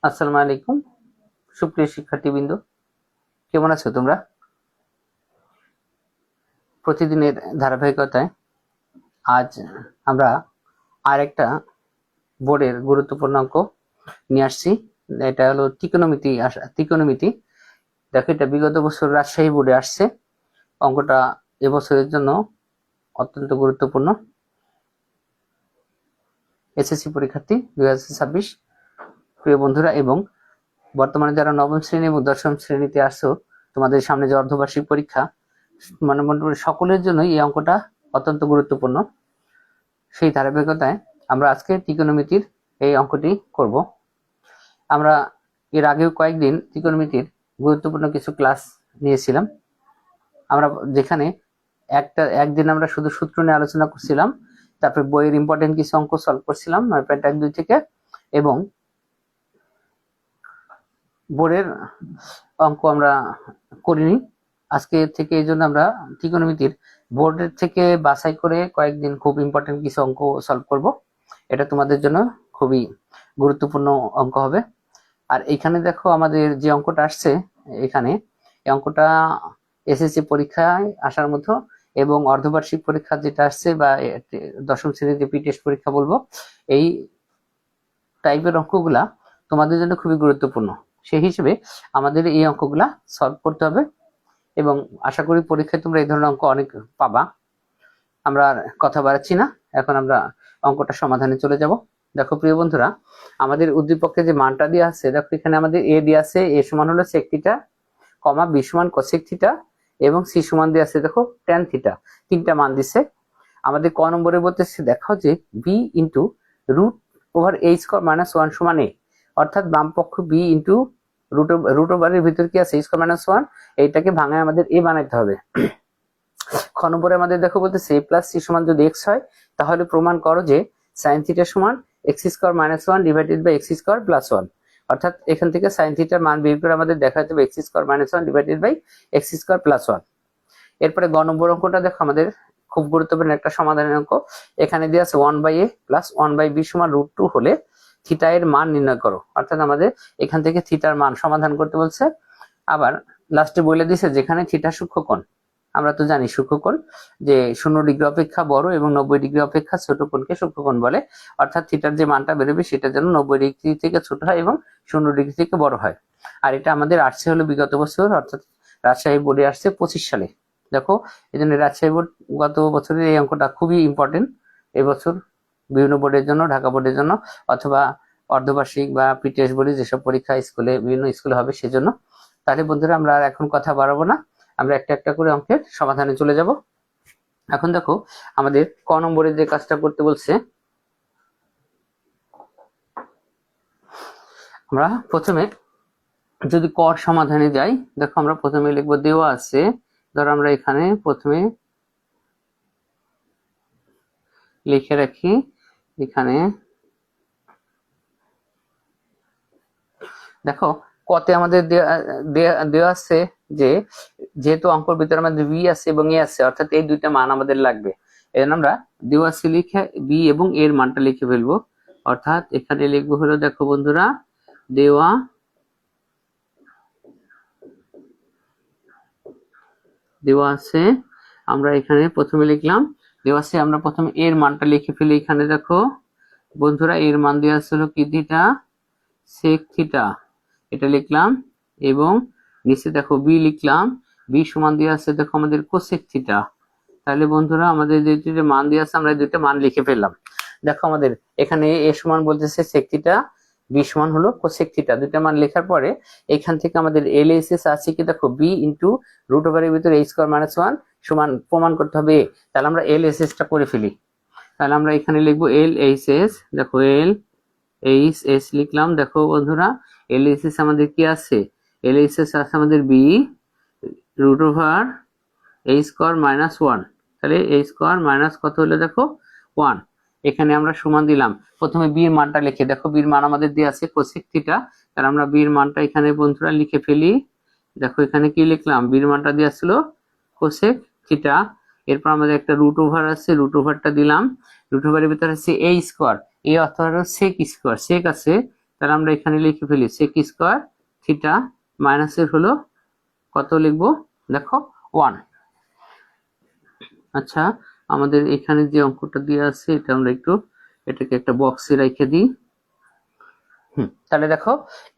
আসসালামু আলাইকুম সুপ্রিয় শিক্ষার্থীবৃন্দ, কেমন আছো তোমরা? প্রতিদিনের ধারাবাহিকতায় আজ আমরা আরেকটা বোর্ডের গুরুত্বপূর্ণ অঙ্ক নিয়ে আসছি। এটা হলো ত্রিকোণমিতি। দেখো, এটা বিগত বছর রাজশাহী বোর্ডে আসছে। অঙ্কটা এবছরের জন্য অত্যন্ত গুরুত্বপূর্ণ। এসএসসি পরীক্ষার্থী 2026 প্রিয় বন্ধুরা, এবং বর্তমানে যারা নবম শ্রেণী এবং দশম শ্রেণীতে আসছো, তোমাদের সামনে যে অর্ধবার্ষিক পরীক্ষা, মানে মোটামুটি সকলের জন্যই এই অঙ্কটা অত্যন্ত গুরুত্বপূর্ণ। সেই ধারাবাহিকতায় আমরা আজকে ত্রিকোণমিতির এই অঙ্কটি করব। আমরা এর আগেও কয়েকদিন ত্রিকোণমিতির গুরুত্বপূর্ণ কিছু ক্লাস নিয়েছিলাম, আমরা যেখানে একদিন আমরা শুধু সূত্র নিয়ে আলোচনা করছিলাম, তারপরে বইয়ের ইম্পর্টেন্ট কিছু অঙ্ক সলভ করছিলাম 9.1-2 থেকে, এবং বোর্ডের অঙ্ক আমরা করিনি। আজকে থেকে এই জন্য আমরা ত্রিকোণমিতির বোর্ডের থেকে বাছাই করে কয়েকদিন খুব ইম্পর্টেন্ট কিছু অঙ্ক সলভ করব। এটা তোমাদের জন্য খুবই গুরুত্বপূর্ণ অঙ্ক হবে। আর এখানে দেখো, আমাদের যে অঙ্কটা আসছে, এখানে এই অঙ্কটা এসএসসি পরীক্ষায় আসার মতো, এবং অর্ধবার্ষিক পরীক্ষা যেটা আসছে বা দশম শ্রেণীর যে টেস্ট পরীক্ষা বলবো, এই টাইপের অঙ্কগুলা তোমাদের জন্য খুবই গুরুত্বপূর্ণ। সেই হিসেবে আমাদের এই অঙ্কগুলা সলভ করতে হবে, এবং আশা করি পরীক্ষায় তোমরা এই ধরনের অঙ্ক অনেক পাবা। আমরা আর কথা বাড়াচ্ছি না, এখন আমরা অঙ্কটা সমাধানে চলে যাব। দেখো প্রিয় বন্ধুরা, আমাদের উদ্দীপকে যে মানটা দেওয়া আছে, দেখো এখানে আমাদের এ দেওয়া আছে, এ সমান হলো sec থিটা, কমা বি সমান cosec থিটা, এবং সি সমান দেওয়া আছে দেখো tan থিটা। তিনটা মান দিছে। আমাদের ক নম্বরে বলতেছে, দেখো যে b into root over a square minus 1 সমান a, অর্থাৎ বাম পক্ষ বি ইন্টু রুট ওভারের ভিতর কি আছে, a স্কয়ার মাইনাস 1, এইটাকে ভাঙায় আমাদের a বানাইতে হবে। খ নম্বরে আমাদের দেখো বলতেছে a প্লাস সি সমান যদি x হয়, তাহলে প্রমাণ করো যে sin থিটা সমান x square minus 1 divided by x square plus 1, অর্থাৎ এখান থেকে sin থিটার মান বের করে আমাদের দেখাতে হবে x square minus 1 divided by x square plus 1। এরপরে গ নম্বর অঙ্কটা দেখো, আমাদের খুব গুরুত্বপূর্ণ একটা সমাধানের অঙ্ক। এখানে দেওয়া আছে 1/a প্লাস 1/b সমান √2 হলে থিটা এর মান নির্ণয় করো, অর্থাৎ আমাদের এখান থেকে থিটার মান সমাধান করতে বলছে। আবার লাস্টে বলে দিছে যেখানে থিটা সূক্ষ্মকোণ, আমরা তো জানি সূক্ষ্মকোণ যে 0 ডিগ্রি অপেক্ষা বড় এবং 90 ডিগ্রি অপেক্ষা ছোট কোণকে সূক্ষ্মকোণ বলে, অর্থাৎ থিটার যে মানটা বেরোবে সেটা যেন 90 ডিগ্রি থেকে ছোট হয় এবং 0 ডিগ্রি থেকে বড় হয়। আর এটা আমাদের আসছে হলো বিগত বছর, অর্থাৎ রাজশাহী বোর্ডে আসছে 25 সালে। দেখো, এই জন্য রাজশাহী বোর্ড গত বছরের এই অঙ্কটা খুবই ইম্পর্টেন্ট এবছর বিভিন্ন বোর্ডের জন্য, ঢাকা বোর্ডের জন্য, অথবা অর্ধবার্ষিক বা টেস্ট বলি যেসব পরীক্ষা স্কুলে বিভিন্ন স্কুলে হবে সেজন্য। তাহলে বন্ধুরা, আমরা আর এখন কথা বাড়াবো না, আমরা একটা একটা করে অঙ্কের সমাধানে চলে যাব। এখন দেখো, আমাদের ক নম্বরে যে কাজটা করতে বলছে, আমরা প্রথমে যদি কর সমাধানে যাই, দেখো আমরা প্রথমে লিখবো দেওয়া আছে, ধরো আমরা এখানে প্রথমে লিখে রাখি, এখানে দেখো কতে আমাদের দেওয়া আছে যে যেহেতু অঙ্কের ভিতরে আমাদের বি আছে এবং এ আছে, অর্থাৎ এই দুইটা মান আমাদের লাগবে। এই জন্য আমরা দেওয়া আছে লিখে বি এবং এর মানটা লিখে ফেলবো, অর্থাৎ এখানে লিখবো হলো, দেখো বন্ধুরা, দেওয়া আছে, আমরা এখানে প্রথমে লিখলাম দেওয়া আছে, আমরা প্রথমে এর মানটা লিখে ফেলি। এখানে দেখো বন্ধুরা, এর মান দেওয়া ছিল কি থিটা, sec থিটা, এটা লিখলাম, এবং নিচে দেখো বি লিখলাম, বি সমান দেওয়া আছে দেখো আমাদের cosec থিটা। তাহলে বন্ধুরা, আমাদের যে দুটো মান দেওয়া আছে আমরা দুটো মান লিখে ফেললাম। দেখো আমাদের এখানে এ সমান বলতেছে sec থিটা, বি সমান হলো cosec থিটা, দুটো মান লেখার পরে এখান থেকে আমাদের LHS আছে কি, দেখো বি ইন্টু রুট ওভারের ভিতরে a স্কয়ার মাইনাস 1 সমান প্রমাণ করতে হবে a। তাহলে আমরা LHS টা করে ফেলি। তাহলে আমরা এখানে লিখবো LHS, দেখো LHS লিখলাম। দেখো বন্ধুরা, LHS আমাদের কি আছে, LHS আছে আমাদের b root over a square minus 1, তাহলে a স্কয়ার মাইনাস কত হলো, দেখো 1। এখানে আমরা সমান দিলাম, প্রথমে বি এর মানটা লিখে, দেখো বি এর মান আমাদের দেওয়া আছে cosec থিটা, তাহলে আমরা বি এর মানটা এখানে বন্ধুরা লিখে ফেলি। দেখো এখানে কি লিখলাম, বি এর মানটা দেওয়া ছিল cosec থিটা, এরপর আমাদের একটা রুট ওভার আছে, রুট ওভারটা দিলাম, রুট ওভারের ভিতরে আছে a স্কয়ার, a অর্থাৎ sec স্কয়ার, sec আছে তাহলে আমরা এখানে লিখে ফেলি sec স্কয়ার থিটা মাইনাসের হলো কত লিখবো দেখো 1। আচ্ছা, আমাদের এখানে যে অঙ্কটা দিয়ে আছে এটা আমরা একটু এটাকে একটা বক্সে রেখে দিই। তাহলে দেখো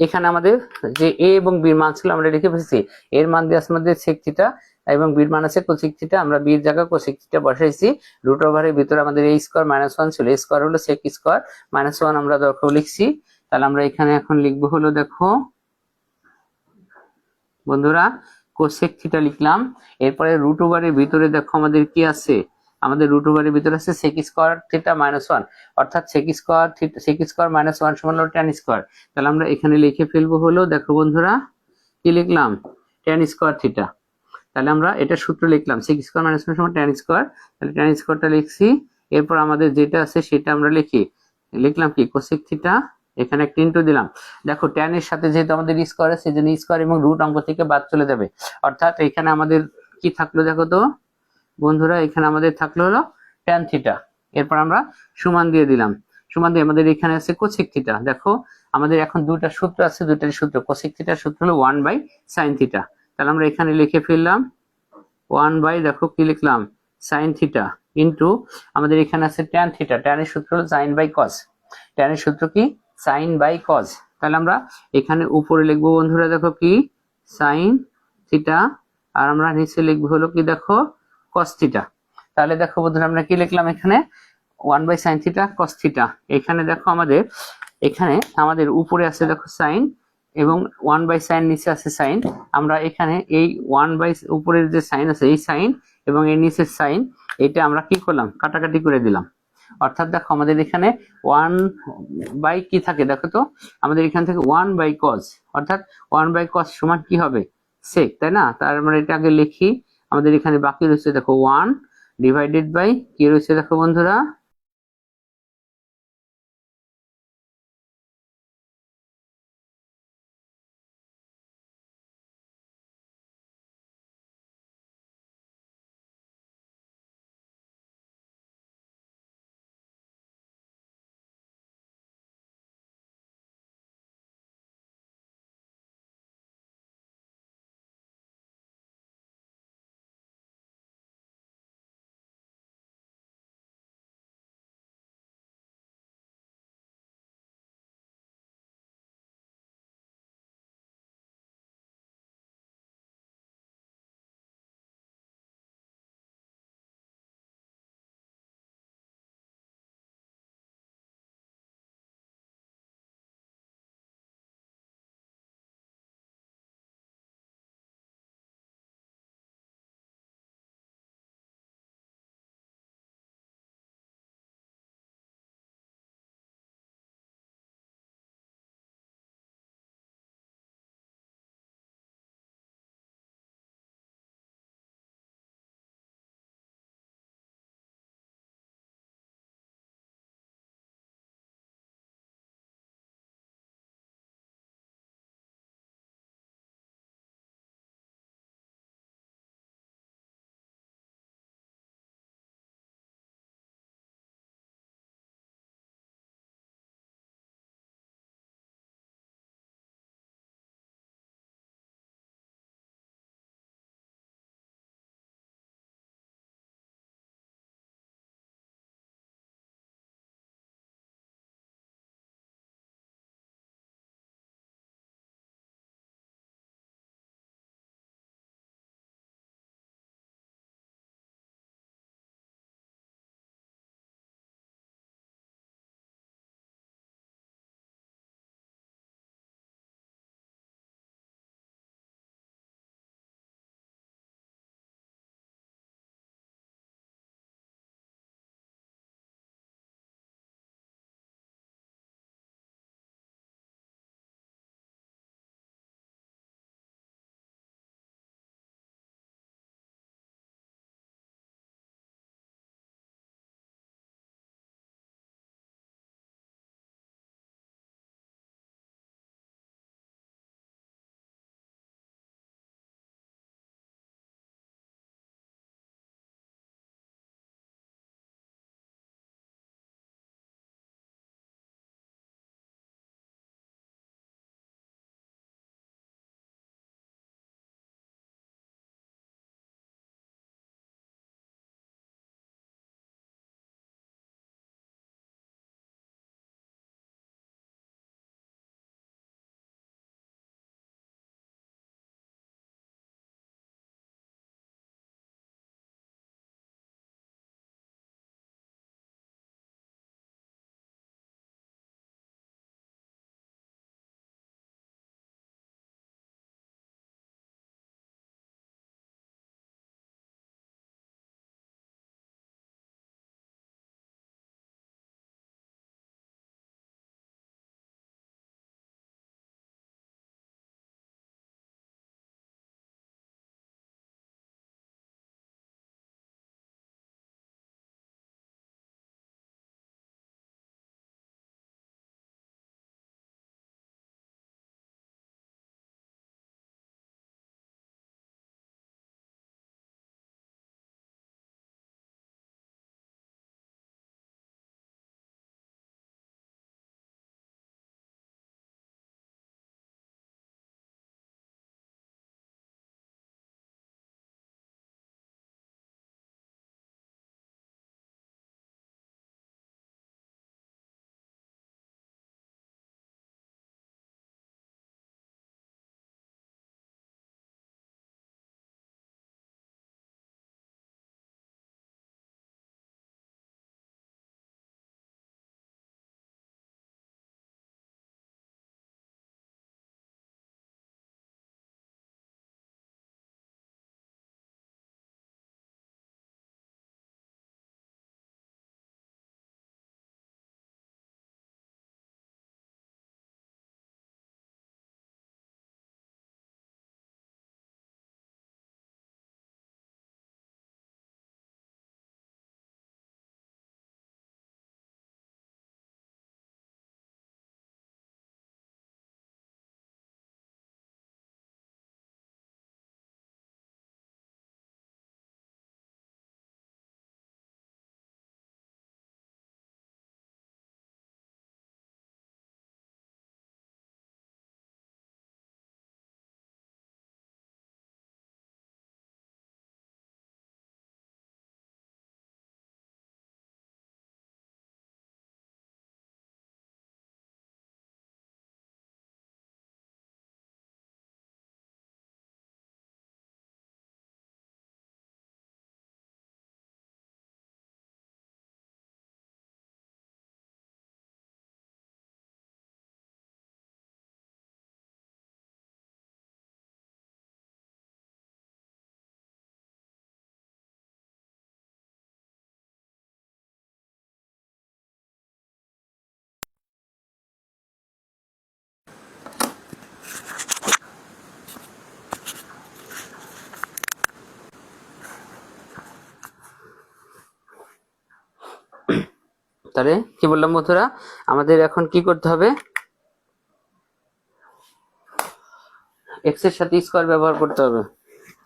এখানে আমাদের যে এ এবং বি এর মান ছিল আমরা লিখে ফেলেছি। এর মান দিয়ে আমাদের sec থিটা এবং বি এর মান আছে cosec থিটা, আমরা বি এর জায়গায় cosec থিটা বসাইছি। রুট ওভারের ভিতরে আমাদের a স্কয়ার মাইনাস 1 ছিল, a স্কয়ার হলো sec স্কয়ার মাইনাস 1 আমরা দেখো লিখছি। তাহলে আমরা এখানে এখন লিখবো হলো দেখো বন্ধুরা cosec থিটা লিখলাম। এরপরে রুট ওভারের ভিতরে দেখো আমাদের কি আছে, আমাদের রুট ওভারের ভিতরে আছে sec স্কয়ার থিটা মাইনাস 1, অর্থাৎ sec square theta sec square minus 1 সমান হলো tan স্কয়ার। তাহলে আমরা এখানে লিখে ফেলবো হলো দেখো বন্ধুরা কি লিখলাম tan স্কয়ার থিটা। তাহলে আমরা এটা সূত্র লিখলাম sec স্কয়ার মাইনাস 1 সমান tan স্কয়ার। তাহলে tan স্কয়ারটা লিখছি। এরপর আমাদের যেটা আছে সেটা আমরা লিখলাম কি cosec থিটা, এখানে একটা ইনটু দিলাম। দেখো tan এর সাথে যেহেতু আমাদের স্কয়ার আছে সেজন্য স্কয়ার এবং রুট অঙ্ক থেকে বাদ চলে যাবে, অর্থাৎ এখানে আমাদের কি থাকলো দেখো তো বন্ধুরা, এখানে আমাদের থাকলো হলো tan থিটা। এরপর আমরা সমান দিয়ে দিলাম, সমান দিয়ে আমাদের এখানে আছে cosec থিটা। দেখো আমাদের এখন দুটো সূত্র আছে, দুটারই সূত্র cosec থিটার সূত্র হলো 1/sin থিটা। তাহলে আমরা এখানে লিখে ফেললাম 1 বাই দেখো কি লিখলাম sin থিটা ইনটু আমাদের এখানে আছে tan থিটা, tan এর সূত্র হলো sin বাই cos, tan এর সূত্র কি sin বাই cos। তাহলে আমরা এখানে উপরে লিখবো বন্ধুরা দেখো কি sin থিটা, আর আমরা নিচে লিখবো হলো কি দেখো cos থিটা। তাহলে দেখো বন্ধুরা আমরা কি লিখলাম এখানে 1/sin থিটা cos থিটা। এখানে দেখো আমাদের উপরে আছে দেখো sin এবং 1/sin নিচে আছে sin। আমরা এখানে এই 1 বাই উপরের যে sin আছে এই sin এবং এর নিচের sin এটা আমরা কি করলাম কাটাকাটি করে দিলাম, অর্থাৎ দেখো আমাদের এখানে 1 বাই কি থাকে দেখো তো, আমাদের এখান থেকে 1/cos, অর্থাৎ 1/cos সমান কি হবে sec, তাই না? তার আমরা এটা আগে লিখি। আমাদের এখানে বাকি রয়েছে দেখো 1 ডিভাইডেড বাই কি রয়েছে দেখো বন্ধুরা তাহলে কি বললাম বন্ধুরা, আমাদের এখন কি করতে হবে, এক্স এর সাথে স্কোয়ার ব্যবহার করতে হবে।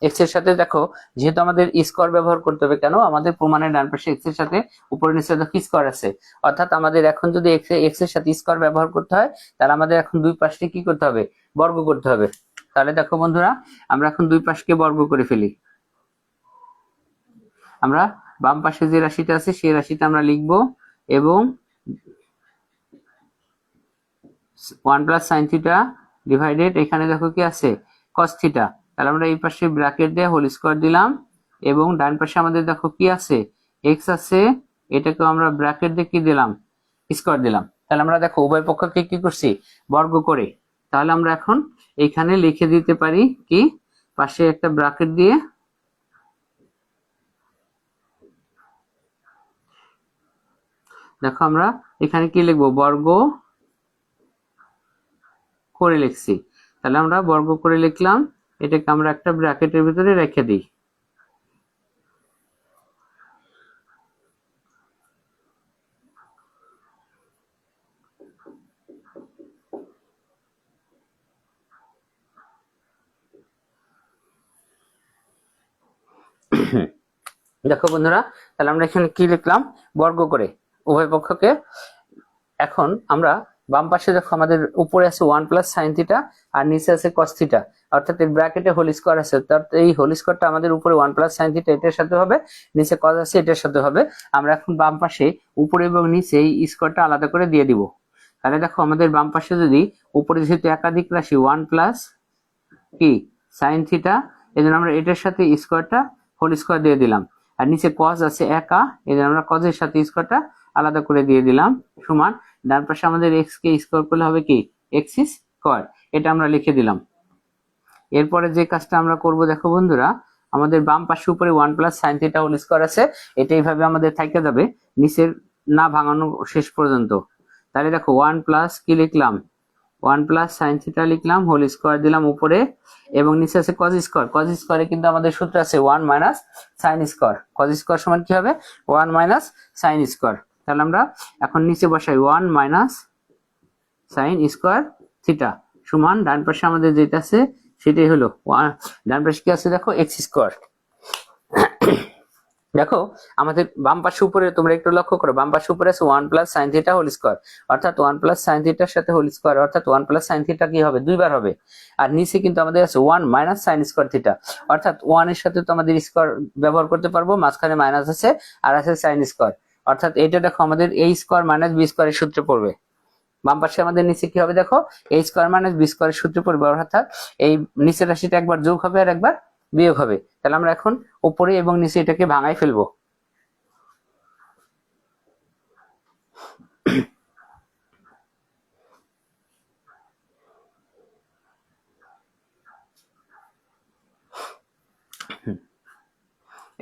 এক্স এর সাথে দেখো, যেহেতু আমাদের স্কোয়ার ব্যবহার করতে হবে, কেন, আমাদের প্রমাণের ডান পাশে এক্স এর সাথে উপরে নিচে দেখো স্কোয়ার আছে, অর্থাৎ আমাদের এখন যদি এক্স এর সাথে স্কোয়ার ব্যবহার করতে হয়, তাহলে আমাদের এখন দুই পাশকে কি করতে হবে, বর্গ করতে হবে। তাহলে দেখো বন্ধুরা, আমরা এখন দুই পাশকে বর্গ করে ফেলি। আমরা বাম পাশে যে রাশিটা আছে সেই রাশিটা আমরা লিখব, এবং 1 প্লাস সাইন থিটা ডিভাইডেড, এখানে দেখো কি আছে, কস থিটা। তাহলে আমরা এই পাশে ব্র্যাকেট দিয়ে হোল স্কোয়ার দিলাম, এবং ডান পাশে আমাদের দেখো কি আছে, এক্স আছে, এটাকে আমরা ব্র্যাকেট দিয়ে কি দিলাম, স্কোয়ার দিলাম। তাহলে আমরা দেখো উভয় পক্ষকে কি করছি, বর্গ করে। তাহলে আমরা এখন এইখানে লিখে দিতে পারি কি, পাশে একটা ব্র্যাকেট দিয়ে, দেখো আমরা এখানে কি লিখবো, বর্গ করে লিখছি। তাহলে আমরা বর্গ করে লিখলাম, এটাকে আমরা একটা ব্র্যাকেটের ভিতরে রেখে দিই। দেখো বন্ধুরা, তাহলে আমরা এখানে কি লিখলাম, বর্গ করে উভয় পক্ষকে। এখন আমরা বাম পাশে দেখো, আমাদের উপরে আছে 1 প্লাস সাইন থিটা আর নিচে আছে কস থিটা, অর্থাৎ এই ব্র্যাকেটে হোল স্কোয়ার আছে, অর্থাৎ এই হোল স্কোয়ারটা আমাদের উপরে 1 প্লাস সাইন থিটা এটার সাথে হবে, নিচে কস আছে এটার সাথে হবে। আমরা এখন বাম পাশে উপরে এবং নিচে এই স্কোয়ারটা আলাদা করে দিয়ে দিব। তাহলে দেখো আমাদের বাম পাশে যদি উপরে যেহেতু একাধিক রাশি 1 প্লাস কি সাইন থিটা, এই জন্য আমরা এটার সাথে স্কোয়ারটা হোল স্কোয়ার দিয়ে দিলাম, আর নিচে কস আছে একা, এই জন্য আমরা কসের সাথে স্কোয়ারটা আলাদা করে দিয়ে দিলাম, সমান ডান পাশে আমাদের এক্স কে স্কোয়ার করলে হবে কি, এক্স স্কোয়ার, এটা আমরা লিখে দিলাম। এরপরে যে কাজটা আমরা করব, দেখো বন্ধুরা, আমাদের বাম পাশে উপরে 1 plus sine theta whole square আছে, এটা এইভাবে আমাদের থাইকা যাবে নিচের না ভাঙানো শেষ পর্যন্ত। তাহলে দেখো 1 প্লাস কি লিখলাম, 1 প্লাস সাইন থিটা লিখলাম, হোল স্কোয়ার দিলাম উপরে, এবং নিচে আছে কজ স্কোয়ার। কজ স্কোয়ারে কিন্তু আমাদের সূত্র আছে 1 minus sine square, cause square সমান কি হবে, 1 মাইনাস সাইন স্কোয়ার। তাহলে আমরা এখন নিচে বসাই 1 মাইনাস সাইন স্কোয়ার থিটা সমান ডান পাশে আমাদের যেটা আছে সেটাই হলো ডান পাশে কি আছে দেখো, এক্স স্কোয়ার। দেখো আমাদের বাম পাশে উপরে তোমরা একটু লক্ষ্য করো, বাম পাশে উপরে আছে 1 plus sine theta whole square, অর্থাৎ 1 প্লাস সাইন থিটার সাথে হোল স্কোয়ার, অর্থাৎ 1 প্লাস সাইন থিটা কি হবে, দুইবার হবে। আর নিচে কিন্তু আমাদের আছে 1 মাইনাস সাইন স্কোয়ার থিটা, অর্থাৎ 1 এর সাথে তো আমাদের স্কোয়ার ব্যবহার করতে পারবো, মাঝখানে মাইনাস আছে আর আছে সাইন স্কোয়ার, অর্থাৎ এটা দেখো আমাদের a স্কোয়ার মাইনাস বি স্কোয়ারের সূত্রে পড়বে। বাম পাশে আমাদের নিচে কি হবে দেখো, a স্কোয়ার মাইনাস বি স্কোয়ারের সূত্রে পড়বে, অর্থাৎ এই নিচের রাশিটা একবার যোগ হবে আর একবার বিয়োগ হবে। তাহলে আমরা এখন উপরে এবং নিচে এটাকে ভাঙাই ফেলবো।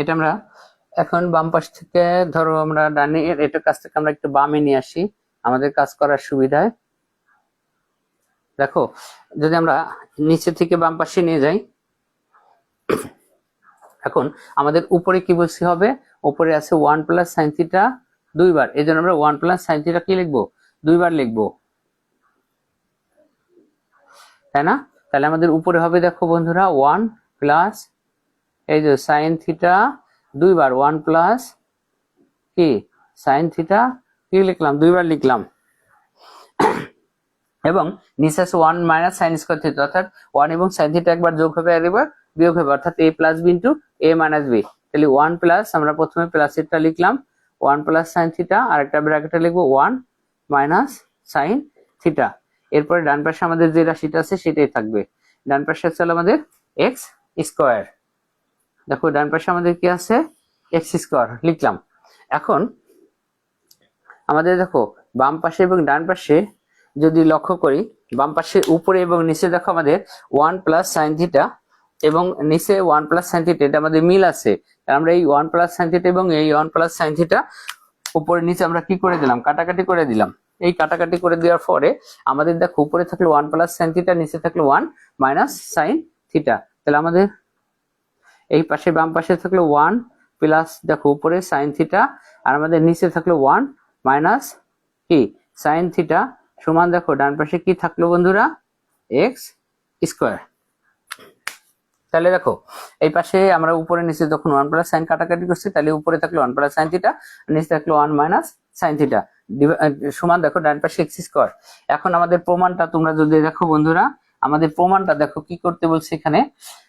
এটা আমরা এখন বাম পাশ থেকে ধরো আমরা ডানে এটার কাছ থেকে আমরা একটু বামে নিয়ে আসি আমাদের কাজ করার সুবিধায়। দেখো যদি আমরা নিচে থেকে বাম পাশে নিয়ে যাই, এখন আমাদের উপরে কি বলছি হবে, উপরে আছে 1 প্লাস সাইন থিটা দুইবার, এই জন্য আমরা 1 প্লাস সাইন থিটা কি লিখবো, দুইবার লিখবো, তাই না? তাহলে আমাদের উপরে হবে দেখো বন্ধুরা 1 প্লাস এই যে সাইন থিটা দুইবার, 1 প্লাস কি সাইন থিটা কি লিখলাম, দুইবার লিখলাম, এবং নিচে আছে 1 মাইনাস সাইন স্কোয়ার থিটা, অর্থাৎ 1 এবং সাইন থিটা একবার যোগ হবে আর একবার বিয়োগ হবে, অর্থাৎ a plus b into a minus b. তাহলে 1 প্লাস আমরা প্রথমে প্লাস এটা লিখলাম 1 প্লাস সাইন থিটা, আর একটা ব্র্যাকেটে লিখবো 1 মাইনাস সাইন থিটা। এরপরে ডান পাশে আমাদের যে রাশিটা আছে সেটাই থাকবে, ডান পাশে আছে আমাদের এক্স স্কোয়ার। দেখো ডান পাশে আমাদের কি আছে, এক্স স্কোয়ার লিখলাম। এখন আমাদের দেখো বাম পাশে এবং ডান পাশে যদি লক্ষ্য করি, বাম পাশে উপরে এবং নিচে দেখো আমাদের 1 প্লাস সাইন থিটা এবং নিচে 1 প্লাস সাইন থিটা, এটা আমাদের মিল আছে। আমরা এই 1 প্লাস সাইন থিটা এবং এই 1 প্লাস সাইন থিটা উপরে নিচে আমরা কি করে দিলাম, কাটাকাটি করে দিলাম। এই কাটাকাটি করে দেওয়ার পরে আমাদের দেখো উপরে থাকলো 1 প্লাস সাইন থিটা, নিচে থাকলো 1 মাইনাস সাইন থিটা। তাহলে আমাদের এই পাশে বাম পাশে থাকলো 1 প্লাস দেখো উপরে সাইন থিটা, আর আমাদের নিচে থাকলো 1 মাইনাস কি সাইন থিটা সমান দেখো ডান পাশে কি থাকলো বন্ধুরা এক্স স্কোয়ার। তাহলে দেখো এই পাশে আমরা উপরে নিচে যখন 1 প্লাস সাইন কাটাকাটি করছি তাহলে উপরে থাকলো 1 প্লাস সাইন থিটা, নিচে থাকলো 1 মাইনাস সাইন থিটা সমান দেখো ডান পাশে এক্স স্কোয়ার। এখন আমাদের প্রমাণটা তোমরা যদি দেখো বন্ধুরা, আমাদের প্রমাণটা দেখো কি করতে বলছে এখানে।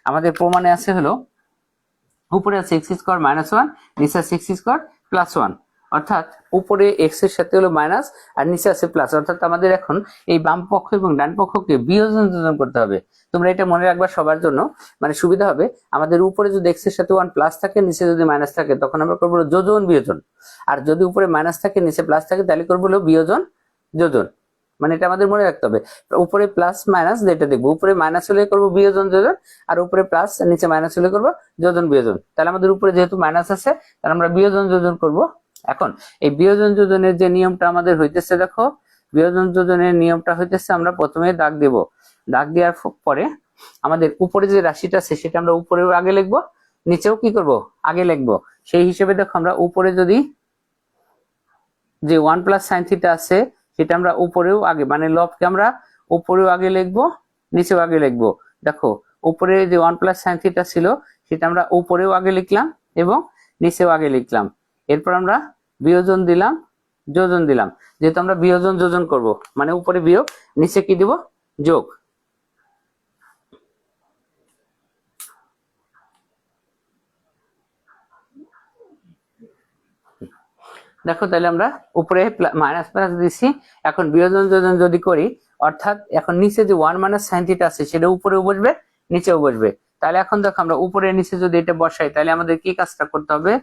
আমাদের প্রমাণে আছে হলো উপরে আছে এক্স স্কোয়ার মাইনাস 1, নিচে আছে এক্স স্কোয়ার প্লাস 1, অর্থাৎ উপরে এক্স এর সাথে হলো মাইনাস আর নিচে আছে প্লাস, অর্থাৎ আমাদের এখন এই বাম পক্ষ এবং ডান পক্ষকে বিয়োজন যোজন করতে হবে। তোমরা এটা মনে রাখবা সবার জন্য, মানে সুবিধা হবে। আমাদের উপরে যদি এক্স এর সাথে 1 প্লাস থাকে নিচে যদি মাইনাস থাকে তখন আমরা করবো যোজন বিয়োজন, আর যদি উপরে মাইনাস থাকে নিচে প্লাস থাকে তাহলে করবো হলো বিয়োজন যোজন। মানে এটা আমাদের মনে রাখতে হবে, উপরে প্লাস মাইনাস যেটা দেখবো, উপরে মাইনাস হলে করবো বিয়োজন যোজন, আর উপরে প্লাস নিচে মাইনাস হলে করবো যোজন বিয়োজন। তাহলে আমাদের উপরে যেহেতু মাইনাস আছে তাহলে আমরা বিয়োজন যোজন করব। এখন এই বিয়োজন যোজনের যে নিয়মটা আমাদের হইতেছে দেখো, বিয়োজন যোজনের নিয়মটা হইতেছে আমরা প্রথমে দাগ দেব, দাগ দেওয়ার পরে আমাদের উপরে যে রাশিটা আছে সেটা আমরা উপরেও আগে লিখবো, নিচেও কি করব আগে লিখবো। সেই হিসেবে দেখো আমরা উপরে যদি যে 1 প্লাস সাইন থিটা আছে সেটা আমরা উপরেও আগে, মানে লবকে আমরা উপরেও আগে লিখবো নিচেও আগে লিখবো। দেখো উপরে যে 1 প্লাস সাইন থিটা ছিল সেটা আমরা উপরেও আগে লিখলাম এবং নিচেও আগে লিখলাম। এরপর আমরা বিয়োজন দিলাম যোজন দিলাম, যেহেতু আমরা বিয়োজন যোজন করব মানে উপরে বিয়োগ নিচে কি দিব যোগ। দেখো তাহলে আমরা উপরে মাইনাস প্লাস দিছি, এখন বিয়োজন যোজন যদি করি অর্থাৎ এখন নিচে যে 1 মাইনাস সাইন থিটা আছে সেটা উপরেও বসবে নিচেও বসবে। তাহলে এখন দেখো আমরা উপরে নিচে যদি এটা বসাই তাহলে আমাদের কি কাজটা করতে হবে,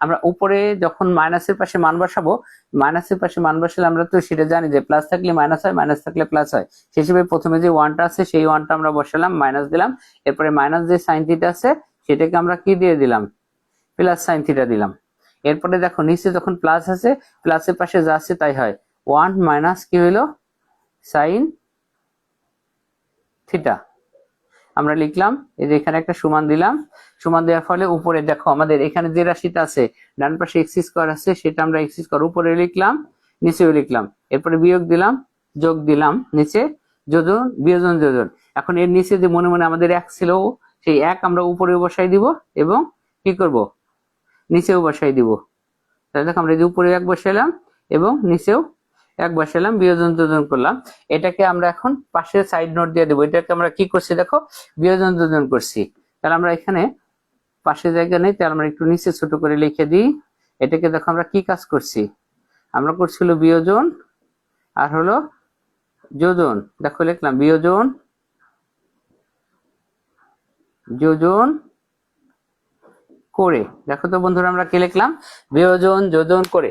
আমরা উপরে যখন মাইনাসের পাশে মান বসাবো, মাইনাসের পাশে মান বসালে আমরা তো সেটা জানি যে প্লাস থাকলে মাইনাস হয় মাইনাস থাকলে প্লাস হয়, সেই হিসেবে প্রথমে যে 1টা আছে সেই 1টা আমরা বসালাম মাইনাস দিলাম, এরপরে মাইনাস যে সাইন থিটা আছে সেটাকে আমরা কি দিয়ে দিলাম প্লাস সাইন থিটা দিলাম। এরপরে দেখো নিচে যখন প্লাস আছে প্লাসের পাশে যা আছে তাই হয়, 1 মাইনাস কি হইলো সাইন থিটা আমরা লিখলাম, এই যে এখানে একটা সমান দিলাম, সমান দেওয়ার ফলে উপরে দেখো আমাদের এখানে যে রাশিটা আছে ডান পাশে এক্স স্কোয়ার আছে সেটা আমরা এক্স স্কোয়ার উপরে লিখলাম নিচেও লিখলাম, এরপরে বিয়োগ দিলাম যোগ দিলাম, নিচে যোজন বিয়োজন যোজন। এখন এর নিচে যে মনে মনে আমাদের 1 ছিল সেই 1 আমরা উপরে বসাই দিব এবং কি করব নিচেও বসাই দিব। তাহলে দেখো আমরা এই যে উপরে 1 বসাইলাম এবং নিচেও 1 বসালাম, বিয়োজন যোজন করলাম। এটাকে আমরা এখন পাশের সাইড নোট দিয়ে দেবো, এটাকে আমরা কি করছি দেখো বিয়োজন যোজন করছি। তাহলে আমরা এখানে পাশে জায়গা নেই তাহলে আমরা একটু নিচে ছোট করে লিখে দিই। এটাকে দেখো আমরা কি কাজ করছি, আমরা করছি হলো বিয়োজন আর হলো যোজন। দেখো লিখলাম বিয়োজন যোজন করে। দেখো তো বন্ধুরা আমরা কি লিখলাম বিয়োজন যোজন করে,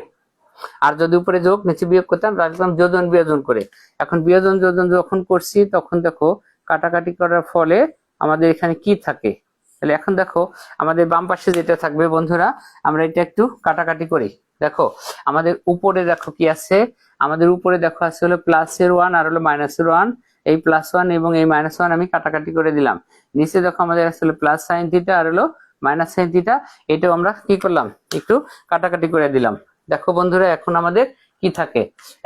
আর যদি উপরে যোগ নিচে বিয়োগ করতাম রাখলাম যোজন বিয়োজন করে। এখন বিয়োজন যোজন যখন করছি তখন দেখো কাটাকাটি করার ফলে আমাদের এখানে কি থাকে, তাহলে এখন দেখো আমাদের বাম পাশে যেটা থাকবে বন্ধুরা আমরা এটা একটু কাটাকাটি করি। দেখো আমাদের উপরে দেখো কি আছে, আমাদের উপরে দেখো আছে হলো প্লাসের 1 আর হলো মাইনাসের 1, এই প্লাস 1 এবং এই মাইনাস 1 আমি কাটাকাটি করে দিলাম। নিচে দেখো আমাদের আসলে প্লাস সাইন থিটা আর হলো মাইনাস সাইন থিটা, এটাও আমরা কি করলাম একটু কাটাকাটি করে দিলাম। দেখো বন্ধুরা এখন আমাদের কি থাকে,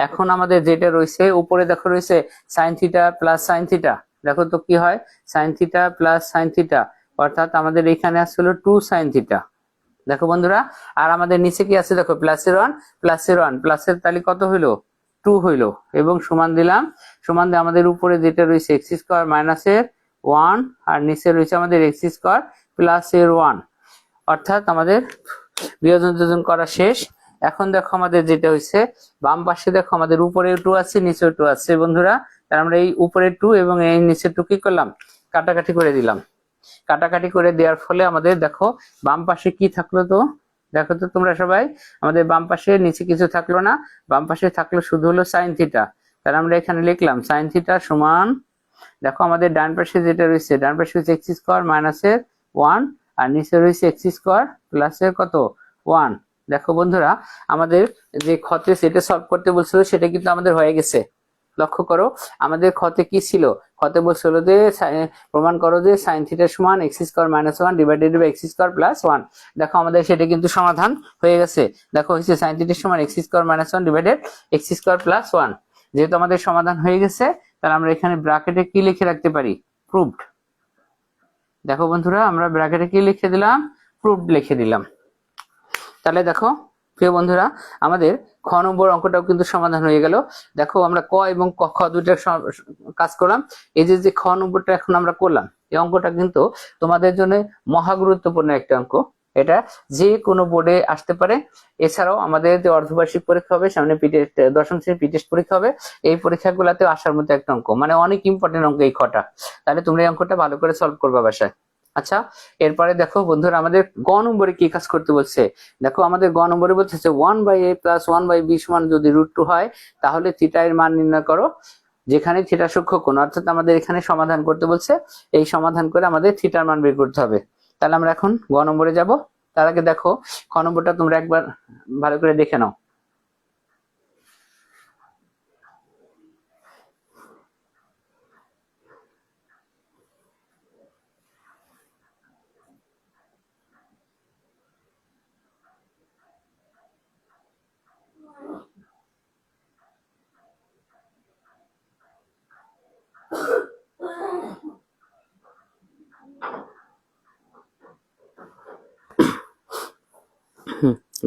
এখন আমাদের যেটা রয়েছে উপরে দেখো রয়েছে sign theta plus sine theta, দেখো তো কি হয় sign theta plus sine theta, অর্থাৎ আমাদের এখানে আসলে 2 সাইন থিটা। দেখো বন্ধুরা আর আমাদের নিচে কি আছে দেখো প্লাসের 1 প্লাসের 1 প্লাসের তাহলে কত হইলো 2 হইলো এবং সমান দিলাম, সমান দিয়ে আমাদের উপরে যেটা রয়েছে এক্স স্কোয়ার মাইনাসের 1 আর নিচে রয়েছে আমাদের এক্স স্কোয়ার প্লাসের 1, অর্থাৎ আমাদের বিয়োজন যোজন করা শেষ। এখন দেখো আমাদের যেটা হয়েছে বাম পাশে দেখো আমাদের উপরে 2 আছে নিচে 2 আছে বন্ধুরা, তাহলে আমরা এই উপরে 2 এবং এই নিচে 2 কি করলাম কাটাকাটি করে দিলাম। কাটাকাটি করে দেওয়ার ফলে আমাদের দেখো বাম পাশে কি থাকলো, তো দেখো তো তোমরা সবাই আমাদের বাম পাশে নিচে কিছু থাকলো না, বাম পাশে থাকলো শুধু হলো সাইন থিটা। তাহলে আমরা এখানে লিখলাম সাইন থিটা সমান দেখো আমাদের ডান পাশে যেটা রয়েছে ডান পাশে হচ্ছে এক্স স্কোয়ার মাইনাসের 1 আর নিচে রয়েছে এক্স স্কোয়ার প্লাসের কত 1। দেখো বন্ধুরা আমাদের যে ক্ষতে সেটা সলভ করতে বলছিল সেটা কিন্তু আমাদের হয়ে গেছে, লক্ষ্য করো আমাদের ক্ষতে কি ছিল, ক্ষতে বলছিল যে প্রমাণ করো যে সাইন থিটা সমান x square minus 1 divided by x square plus 1। দেখো আমাদের সেটা কিন্তু সমাধান হয়ে গেছে। দেখো হচ্ছে সাইন থিটা সমান x square minus 1 divided x square plus 1। যেহেতু আমাদের সমাধান হয়ে গেছে তাহলে আমরা এখানে ব্র্যাকেটে কি লিখে রাখতে পারি, প্রুভড। দেখো বন্ধুরা আমরা ব্র্যাকেটে কি লিখে দিলাম, প্রুভড লিখে দিলাম। তাহলে দেখো প্রিয় বন্ধুরা আমাদের খ নম্বর অঙ্কটাও কিন্তু সমাধান হয়ে গেল। দেখো আমরা ক এবং খ দুইটার কাজ করলাম। এই যে খ নম্বরটা এখন আমরা করলাম, এই অঙ্কটা কিন্তু তোমাদের জন্য মহা গুরুত্বপূর্ণ একটা অঙ্ক। এটা যে কোনো বোর্ডে আসতে পারে। এছাড়াও আমাদের যে অর্ধবার্ষিক পরীক্ষা হবে সামনে, দশম শ্রেণীর পিটেস্ট পরীক্ষা হবে, এই পরীক্ষাগুলোতে আসার মতো একটা অঙ্ক, মানে অনেক ইম্পর্টেন্ট অঙ্ক এই খটা। তাহলে তোমরা এই অঙ্কটা ভালো করে সলভ করবা বাসায়। আচ্ছা, এরপরে দেখো বন্ধুরা আমাদের গ নম্বরে কি কাজ করতে বলছে। দেখো আমাদের গ নম্বরে বলতেছে 1/a + 1/b সমান যদি √2 হয় তাহলে থিটা এর মান নির্ণয় করো যেখানে থিটা সূক্ষ্ম কোণ। অর্থাৎ আমাদের এখানে সমাধান করতে বলছে, এই সমাধান করে আমাদের থিটার মান বের করতে হবে। তাহলে আমরা এখন গ নম্বরে যাব। তার আগে দেখো খ নম্বরটা তোমরা একবার ভালো করে দেখে নাও।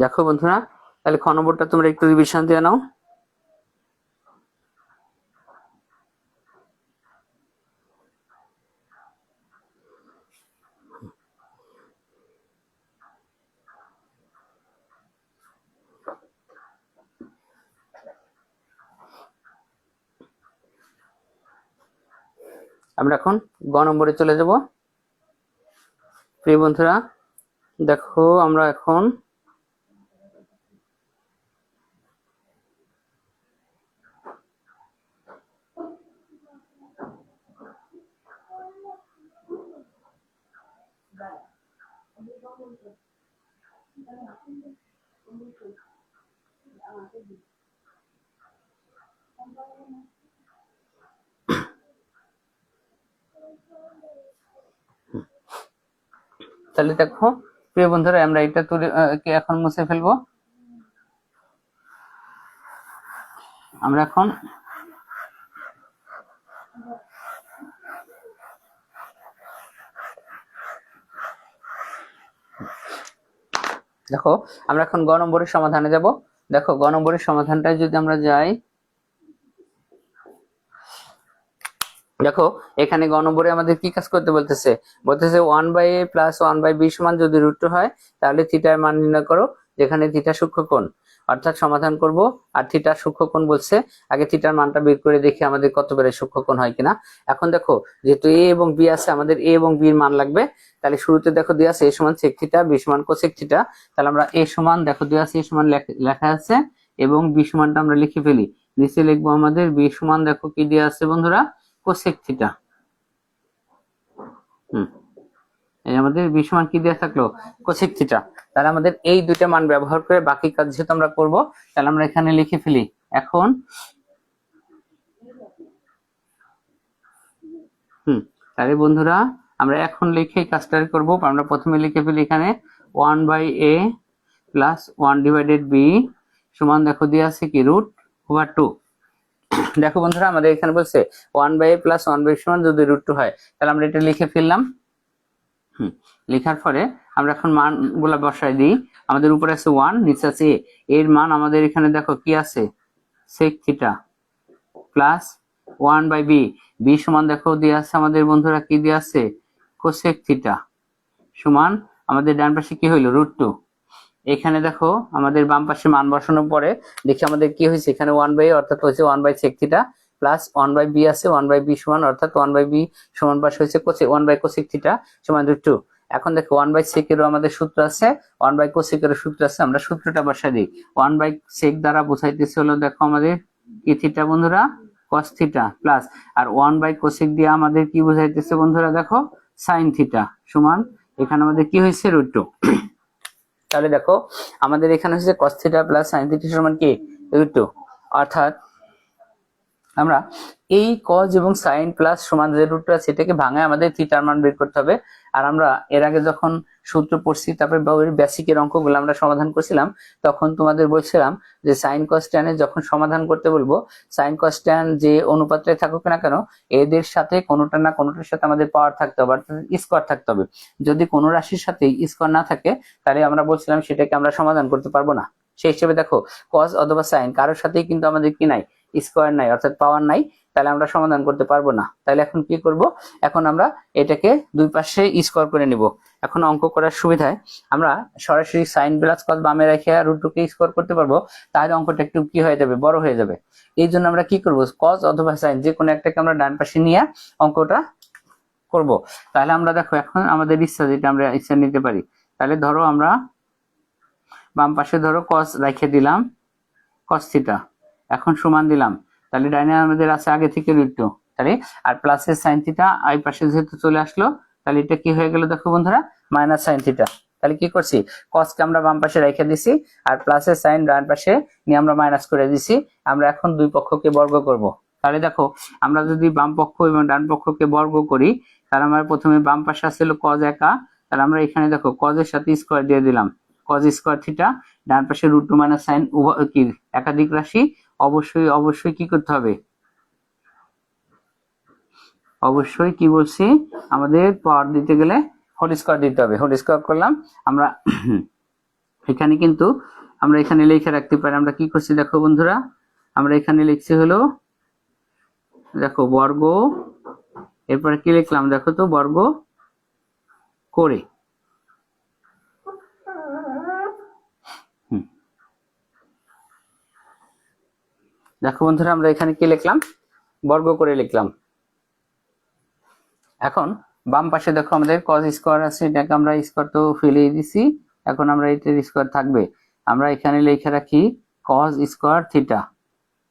দেখো বন্ধুরা তাহলে খ নম্বরটা তোমরা একটু রিভিশন দিয়ে নাও। আমরা এখন গ নম্বরে চলে যাব। প্রিয় বন্ধুরা দেখো আমরা এখন তাহলে দেখো প্রিয় বন্ধুরা আমরা এটা তুলে এখন মুছে ফেলবো। আমরা এখন দেখো আমরা এখন গ নম্বরের সমাধানে যাব। দেখো গ নম্বরের সমাধানটা যদি আমরা যাই, দেখো এখানে গ নম্বরে আমাদের কি কাজ করতে বলতেছে, বলতেছে 1/a + 1/b সমান যদি √2 হয় তাহলে থিটার মান নির্ণয় করো যেখানে থিটা সূক্ষ্ম কোণ। অর্থাৎ সমাধান করব আর থিটা সূক্ষ্ম কোণ বলছে, আগে থিটার মানটা বের করে দেখি আমাদের কত বেড়ে সূক্ষ্ম কোণ হয় কিনা। এখন দেখো যেহেতু a এবং b আছে, আমাদের a এবং b এর মান লাগবে। তাহলে শুরুতে দেখো দেয়া আছে a সমান sec থিটা, b সমান cosec থিটা। তাহলে আমরা a সমান দেখো দেয়া আছে a সমান লেখা আছে এবং b সমানটা আমরা লিখে ফেলি। নিচে লিখবো আমাদের b সমান দেখো কি দেয়া আছে বন্ধুরা, cosec থিটা। এই আমাদের b সমান কি দেয়া থাকলো, cosec থিটা। তাহলে আমাদের এই দুইটা মান ব্যবহার করে বাকি কাজ যেহেতু আমরা করব, তাহলে আমরা এখানে লিখে ফেলি। এখন তাহলে বন্ধুরা আমরা এখন লিখে কাজটা করব। আমরা প্রথমে লিখে ফেলি এখানে 1/a + 1/b সমান দেখো দেয়া আছে কি √2। দেখো বন্ধুরা আমাদের এখানে বলছে 1/a + 1/b সমান যদি √2 হয়, তাহলে আমরা এটা লিখে ফেললাম। লেখার পরে আমরা এখন মান গুলা বসাই দিই। আমাদের উপরে আছে 1, নিচে আছে a। এর মান আমাদের এখানে দেখো কি আছে, sec theta plus 1/b। b সমান দেখো দেয়া আছে আমাদের বন্ধুরা কি দেয়া আছে, cosec থিটা সমান আমাদের ডান পাশে কি হইলো √2। এখানে দেখো আমাদের বাম পাশে মান বসানোর পরে দেখি আমাদের কি হয়েছে, এখানে 1/a অর্থাৎ হচ্ছে 1/sec থিটা প্লাস 1/b আছে 1/b সমান অর্থাৎ 1/b সমান পাশে হচ্ছে 1/cosec থিটা সমান √2। এখন দেখো 1/sec এরও আমাদের সূত্র আছে, 1/cosec এরও সূত্র আছে। আমরা সূত্রটা বসাই দিই। 1/sec দ্বারা বোঝাইতেছে হলো দেখো আমাদের কি থিটা বন্ধুরা, cos থিটা প্লাস আর 1/cosec দিয়ে আমাদের কি বোঝাইতেছে বন্ধুরা, দেখো sin থিটা সমান এখানে আমাদের কি হয়েছে √2। তাহলে দেখো আমাদের এখানে হচ্ছে cos theta plus sin theta সমান কি √2। অর্থাৎ আমরা এই কজ এবং সাইন প্লাস সমান যে রুট আছে এটাকে ভাঙায় আমাদের থিটার মান বের করতে হবে। আর আমরা এর আগে যখন সূত্র পড়ছি তারপরে বেসিকের অঙ্কগুলো আমরা সমাধান করছিলাম, তখন তোমাদের বলছিলাম যে সাইন কস ট্যান এর যখন সমাধান করতে বলবো, সাইন কস ট্যান যে অনুপাতে থাকুক না কেন এদের সাথে কোনোটা না কোনোটার সাথে আমাদের পাওয়ার থাকতে হবে, অর্থাৎ স্কোয়ার থাকতে হবে। যদি কোনো রাশির সাথে স্কোয়ার না থাকে তাহলে আমরা বলছিলাম সেটাকে আমরা সমাধান করতে পারবো না। সেই হিসেবে দেখো কস অথবা সাইন কারোর সাথেই কিন্তু আমাদের কি নাই, স্কোয়ার নাই, অর্থাৎ পাওয়ার নাই, তাহলে আমরা সমাধান করতে পারবো না। তাহলে এখন কি করব, এখন আমরা এটাকে দুই পাশে স্কোয়ার করে নিব। এখন অঙ্ক করার সুবিধায় আমরা সরাসরি সাইন প্লাস কস বামে রেখে রুট টু কে স্কোয়ার করতে পারবো, তাহলে অঙ্কটা একটু কি হয়ে যাবে, বড় হয়ে যাবে। এই জন্য আমরা কি করব, কস অথবা সাইন যে কোনো একটাকে আমরা ডান পাশে নিয়ে অঙ্কটা করব। তাহলে আমরা দেখো এখন আমাদের ইচ্ছা যেটা আমরা ইচ্ছা নিতে পারি। তাহলে ধরো আমরা বাম পাশে ধরো কস রেখে দিলাম, কস থিটা, এখন সমান দিলাম, তাহলে ডাইনে আমাদের আছে আগে থেকে রুট টু, তাহলে আর প্লাসের সাইন থিটা এই পাশে যেহেতু চলে আসলো, তাহলে এটা কি হয়ে গেল দেখো বন্ধুরা, মাইনাস সাইন থিটা। তাহলে কি করছি, কসকে আমরা বাম পাশে রেখে দিছি আর প্লাসের সাইন ডান পাশে নিয়ে আমরা মাইনাস করে দিছি। আমরা এখন দুই পক্ষকে বর্গ করব। তাহলে দেখো আমরা যদি বাম পক্ষ এবং ডান পক্ষকে বর্গ করি, তাহলে আমরা প্রথমে বাম পাশে আসছিল কজ একা, তাহলে আমরা এখানে দেখো কজের সাথে স্কোয়ার দিয়ে দিলাম, কজ স্কোয়ার থিটা, ডান পাশে রুট টু মাইনাস সাইন কি একাধিক রাশি, অবশ্যই অবশ্যই কি করতে হবে, অবশ্যই কি বলছি আমাদের পাওয়ার দিতে গেলে হোল স্কোয়ার দিতে হবে। হোল স্কোয়ার করলাম আমরা এখানে, কিন্তু আমরা এখানে লিখে রাখতে পারি আমরা কি করছি দেখো বন্ধুরা, আমরা এখানে লিখছি হলো দেখো বর্গ, এরপরে কি লিখলাম দেখো তো, বর্গ করে, দেখো বন্ধুরা আমরা এখানে কি লিখলাম, বর্গ করে লিখলাম। এখন বাম পাশে দেখো আমাদের কজ স্কোয়ার আছে, এটাকে আমরা স্কোয়ার তো ফেলে দিছি, এখন আমরা এটার স্কোয়ার থাকবে, আমরা এখানে লিখে রাখি কজ স্কোয়ার থিটা।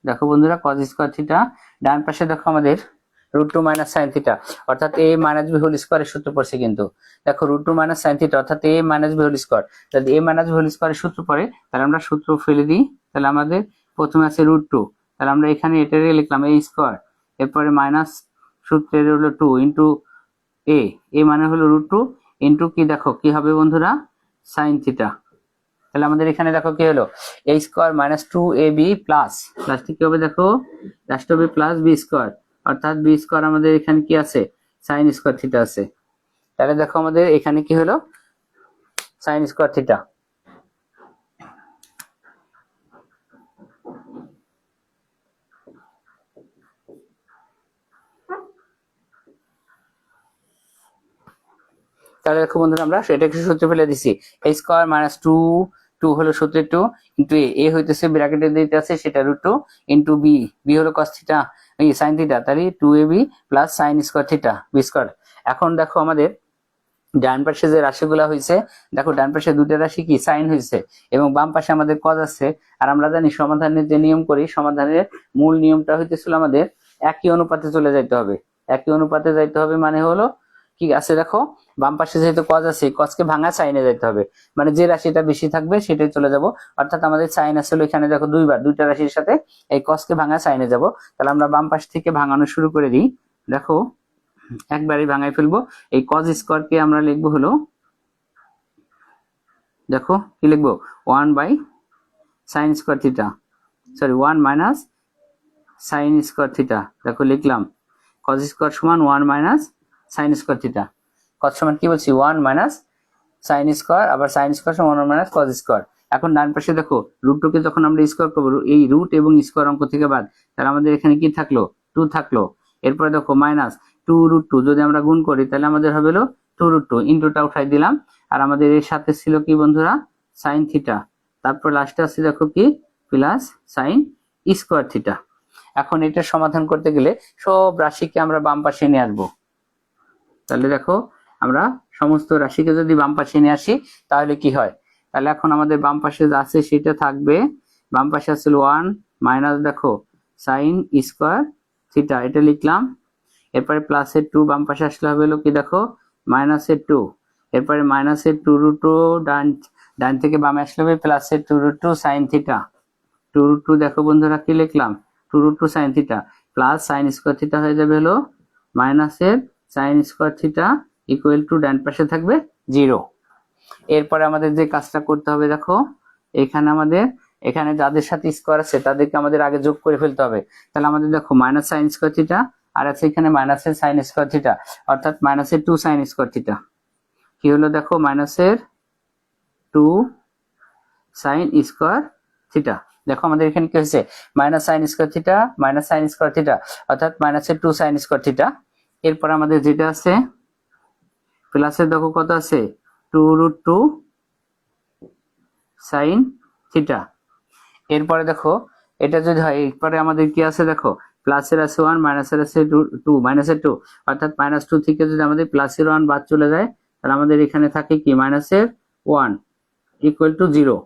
দেখো বন্ধুরা কজ স্কোয়ার থিটা, ডান পাশে দেখো আমাদের root two minus sine theta, অর্থাৎ এ মাইনাস বি হোল স্কোয়ারের সূত্র পড়ছে, কিন্তু দেখো root two minus sine theta অর্থাৎ a minus b whole square, যদি এ মাইনাস বি হোল স্কোয়ারের সূত্র পড়ে তাহলে আমরা সূত্র ফেলে দিই। তাহলে আমাদের প্রথমে আছে রুট টু, তাহলে আমরা এখানে এটারে লিখলাম এ স্কোয়ার, এরপরে মাইনাস সূত্রের হলো টু ইন্টু এ, এ মানে হলো রুট টু ইন্টু কি দেখো কি হবে বন্ধুরা, সাইন থিটা। তাহলে আমাদের এখানে দেখো কি হলো, এ square minus two a b plus লাস্টে কি হবে দেখো, লাস্ট হবে প্লাস বি স্কোয়ার, অর্থাৎ বি স্কোয়ার আমাদের এখানে কি আছে, সাইন স্কোয়ার থিটা আছে। তাহলে দেখো আমাদের এখানে কি হলো, সাইন স্কোয়ার থিটা। তাহলে দেখো বন্ধুরা আমরা সেটাকে সূত্রে ফেলে দিছি, এ স্কোয়ার মাইনাস টু, টু হলো সূত্রের টু ইন্টু এ হইতেছে ব্র্যাকেটে দিতে আছে সেটা root two into b, b হলো কস থিটা এই সাইন থিটা, তাহলে two a b plus sine square theta b square. এখন দেখো আমাদের ডান পাশে যে রাশিগুলো হয়েছে, দেখো ডান পাশে দুটো রাশি কি সাইন হয়েছে এবং বাম পাশে আমাদের কজ আছে। আর আমরা জানি সমাধানের যে নিয়ম করি, সমাধানের মূল নিয়মটা হইতেছিল আমাদের একই অনুপাতে চলে যাইতে হবে, একই অনুপাতে যাইতে হবে, মানে হলো কি আছে দেখো বাম পাশে যেহেতু কজ আছে কজকে ভাঙা সাইনে যাইতে হবে, মানে যে রাশিটা বেশি থাকবে সেটাই চলে যাব, অর্থাৎ আমাদের সাইন আসলে এখানে দেখো দুইবার দুইটা রাশির সাথে এই কজকে ভাঙা সাইনে যাব। তাহলে আমরা বাম পাশ থেকে ভাঙানো শুরু করে দিই, দেখো একবারই ভাঙাই ফেলবো। এই কজ স্কোয়ারকে আমরা লিখবো হলো দেখো কি লিখবো, one by sine square theta, sorry one minus sine square theta, দেখো লিখলাম কজ স্কোয়ার সমান one minus sine square theta, cos সমান কি বলছি ওয়ান মাইনাস সাইন স্কোয়ার, আবার সাইন স্কোয়ার সমান ওয়ান মাইনাস কজ স্কোয়ার। এখন ডান পাশে দেখো রুট টুকে যখন আমরা স্কোয়ার করবো, এই রুট এবং স্কোয়ার অঙ্ক থেকে বাদ, তাহলে আমাদের এখানে কি থাকলো, টু থাকলো, এরপরে দেখো মাইনাস টু রুট টু, যদি আমরা গুণ করি তাহলে আমাদের হবে হলো টু রুট টু, ইন্টুটা উঠাই দিলাম, আর আমাদের এর সাথে ছিল কি বন্ধুরা সাইন থিটা, তারপর লাস্টে আছে দেখো কি প্লাস সাইন স্কোয়ার থিটা। এখন এটা সমাধান করতে গেলে সব রাশিকে আমরা বাম পাশে নিয়ে আসবো। তাহলে দেখো আমরা সমস্ত রাশিকে যদি বাম পাশে নিয়ে আসি তাহলে কি হয়, তাহলে এখন আমাদের বাম পাশে যা আছে সেটা থাকবে, বাম পাশে আসলে ওয়ান মাইনাস দেখো সাইন স্কোয়ার থিটা, এটা লিখলাম, এরপরে প্লাসের টু বাম পাশে আসলে হবে হলো কি দেখো মাইনাসের টু, এরপরে মাইনাসের টু রুট টু ডান ডান থেকে বামে আসলে হবে প্লাসের two root two sine theta, two root two দেখো বন্ধুরা কি লিখলাম two root two sine theta, plus sine square theta হয়ে যাবে হলো মাইনাসের sine square theta equal to ডান পাশে থাকবে 0। এরপরে আমাদের যে কাজটা করতে হবে দেখো, এখানে যাদের সাথে স্কোয়ার আছে তাদেরকে আমাদের আগে যোগ করে ফেলতে হবে। তাহলে আমাদের দেখো মাইনাস সাইন স্কোয়ার থিটা আর আছে এখানে মাইনাসের সাইন স্কোয়ার থিটা, অর্থাৎ মাইনাসের 2 সাইন স্কোয়ার থিটা। কি হলো দেখো, মাইনাসের 2 সাইন স্কোয়ার থিটা। দেখো আমাদের এখানে কি হয়েছে, minus sine square theta minus sine square theta, অর্থাৎ মাইনাসের 2 সাইন স্কোয়ার থিটা। এরপর আমাদের যেটা আছে প্লাসের দেখো কত আছে 2√2 সাইন থিটা। এরপরে দেখো এটা যদি হয়, এরপরে আমাদের কি আছে দেখো, প্লাসের আছে 1 মাইনাসের আছে 2 মাইনাসের 2, অর্থাৎ -2 থেকে যদি আমাদের প্লাসের 1 বাদ চলে যায় তাহলে আমাদের এখানে থাকে কি মাইনাসের 1 ইকুয়াল টু 0।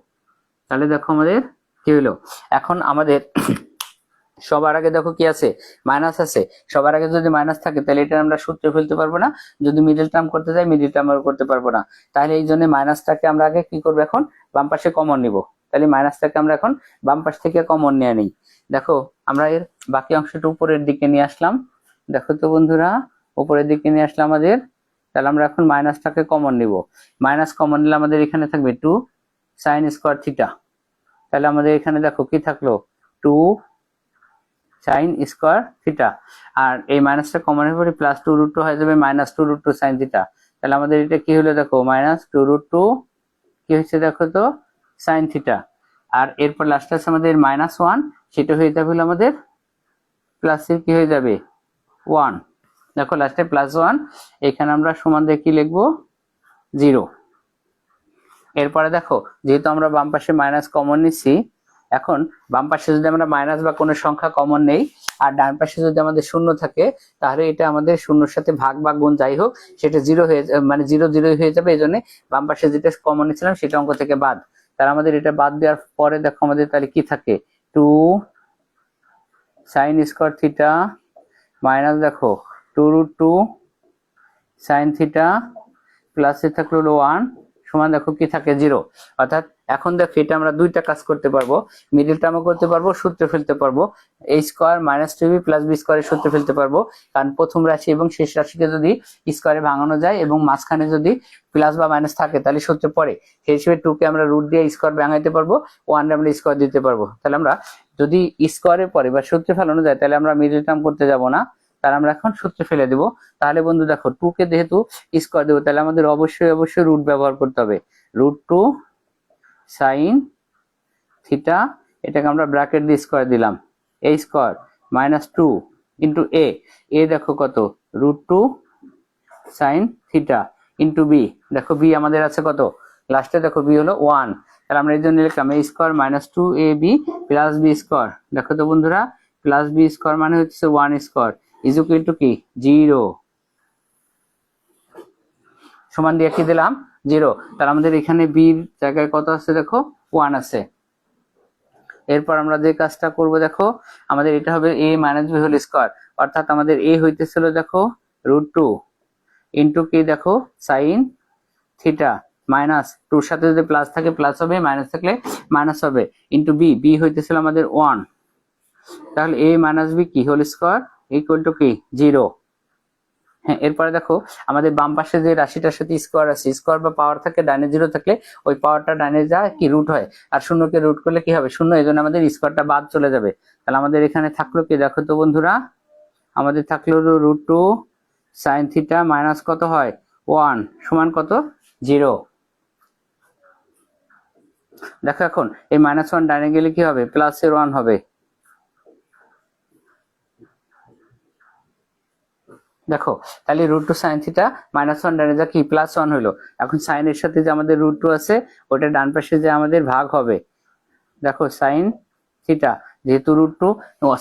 তাহলে দেখো আমাদের কি হলো, এখন আমাদের সবার আগে দেখো কি আছে, মাইনাস আছে। সবার আগে যদি মাইনাস থাকে তাহলে এটা আমরা সূত্রে ফেলতে পারবো না, যদি মিডল টার্ম করতে যাই মিডল টার্ম করতে পারবো না। তাহলে এই জন্য মাইনাসটাকে আমরা আগে কি করবো, এখন বাম পাশে কমন নিব। তাহলে মাইনাসটাকে আমরা এখন বাম পাশ থেকে কমন নিয়ে নিই। দেখো আমরা এর বাকি অংশটা উপরের দিকে নিয়ে আসলাম, দেখো তো বন্ধুরা উপরের দিকে নিয়ে আসলাম আমাদের। তাহলে আমরা এখন মাইনাসটাকে কমন নিব, মাইনাস কমন নিলে আমাদের এখানে থাকবে 2 সাইন স্কোয়ার থিটা। তাহলে আমাদের এখানে দেখো কি থাকলো 2 সাইন স্কোয়ার থিটা, আর এই মাইনাসটা কমনের পরে প্লাস 2√2 হয়ে যাবে -2√2 সাইন থিটা। তাহলে আমাদের এটা কি হলো দেখো, -2√2 কি হচ্ছে দেখো তো সাইন থিটা। আর এরপর লাস্ট আছে আমাদের -1, সেটা হয়ে যাবে হলো আমাদের প্লাসের কি হয়ে যাবে 1। দেখো লাস্টে +1, এখানে আমরা সমান দিয়ে কি লিখবো 0। এরপরে দেখো যেহেতু আমরা বাম পাশে মাইনাস কমন নিচ্ছি, এখন বাম পাশে যদি আমরা মাইনাস বা কোনো সংখ্যা কমন নেই আর ডান পাশে যদি আমাদের শূন্য থাকে, তাহলে এটা আমাদের শূন্যর সাথে ভাগ বা গুণ যাই হোক সেটা 0 হয়ে মানে 0 হয়ে যাবে। এই জন্য বাম পাশে যেটা কমন নিয়েছিলাম সেটা অঙ্ক থেকে বাদ। তাহলে আমাদের এটা বাদ দেওয়ার পরে দেখো আমাদের তাহলে কি থাকে 2 সাইন স্কোয়ার থিটা মাইনাস দেখো 2√2 সাইন থিটা প্লাসে থাকলো 1 সমান দেখো কি থাকে 0। অর্থাৎ এখন দেখো এটা আমরা দুইটা কাজ করতে পারবো, মিডল টার্মও করতে পারবো, সূত্রে ফেলতে পারবো। a স্কয়ার -2b + b স্কয়ারের সূত্রে ফেলতে পারবো, কারণ প্রথম রাশি এবং শেষ রাশিকে যদি স্কয়ারে ভাঙানো যায় এবং মাঝখানে যদি প্লাস বা মাইনাস থাকে তাহলে সূত্রে পড়ে, সেই হিসেবে 2 কে আমরা রুট দিয়ে স্কয়ার ভাঙাইতে পারবো, 1 আমরা স্কয়ার দিতে পারবো। তাহলে আমরা যদি স্কয়ারে পড়ে বা সূত্রে ফেলানো যায় তাহলে আমরা মিডল টার্ম করতে যাব না, তাহলে আমরা এখন সূত্রে ফেলে দেব। তাহলে বন্ধু দেখো 2 কে যেহেতু স্কয়ার দেবো তাহলে আমাদের অবশ্যই রুট ব্যবহার করতে হবে, √2 সাইন থিটা, এটাকে আমরা ব্র্যাকেট দিয়ে স্কয়ার দিলাম, a স্কয়ার -2 ইন্টু a দেখো কত √2 সাইন থিটা ইন্টু b, দেখো b আমাদের আছে কত লাস্টে দেখো b হলো 1। তাহলে আমরা এই জন্য লিখলাম a square -2ab + b square. দেখো তো বন্ধুরা +b স্কয়ার মানে হচ্ছে 1 স্কয়ার ইজ ইকুয়াল টু কি 0, সমান দিয়ে কি দিলাম 0। তাহলে আমাদের এখানে b এর জায়গায় কত আছে দেখো 1 আছে। এরপর আমরা যে কাজটা করব দেখো, আমাদের এটা হবে a - b হোল স্কয়ার, অর্থাৎ আমাদের a হইতেছিল দেখো √2 ইনটু কি দেখো সাইন থিটা মাইনাস 2 সাথে যদি প্লাস থাকে প্লাস হবে, মাইনাস থাকলে মাইনাস হবে, ইনটু b হইতেছিল আমাদের 1। তাহলে a - b কি হোল স্কয়ার ইকুয়াল টু কি 0। হ্যাঁ, এরপরে দেখো আমাদের বাম পাশে যে রাশিটার সাথে স্কয়ার আছে, স্কয়ার বা পাওয়ার থাকে ডানে 0 থাকলে ওই পাওয়ারটা ডানে যায় কি রুট হয়, আর শূন্যকে রুট করলে কি হবে 0, এজন্য আমাদের স্কয়ারটা বাদ চলে যাবে। তাহলে আমাদের এখানে থাকলো কি দেখো তো বন্ধুরা, আমাদের থাকলো √2 সাইন থিটা মাইনাস কত হয় 1 সমান কত 0। দেখো এখন এই -1 ডানে গেলে কি হবে প্লাসের 1 হবে। দেখো তাহলে √2 সাইন থিটা -1 ডানে যা কি +1 হলো। এখন সাইনের সাথে যে আমাদের √2 আছে ওটা ডান পাশে যে আমাদের ভাগ হবে, দেখো সাইন থিটা যেহেতু √2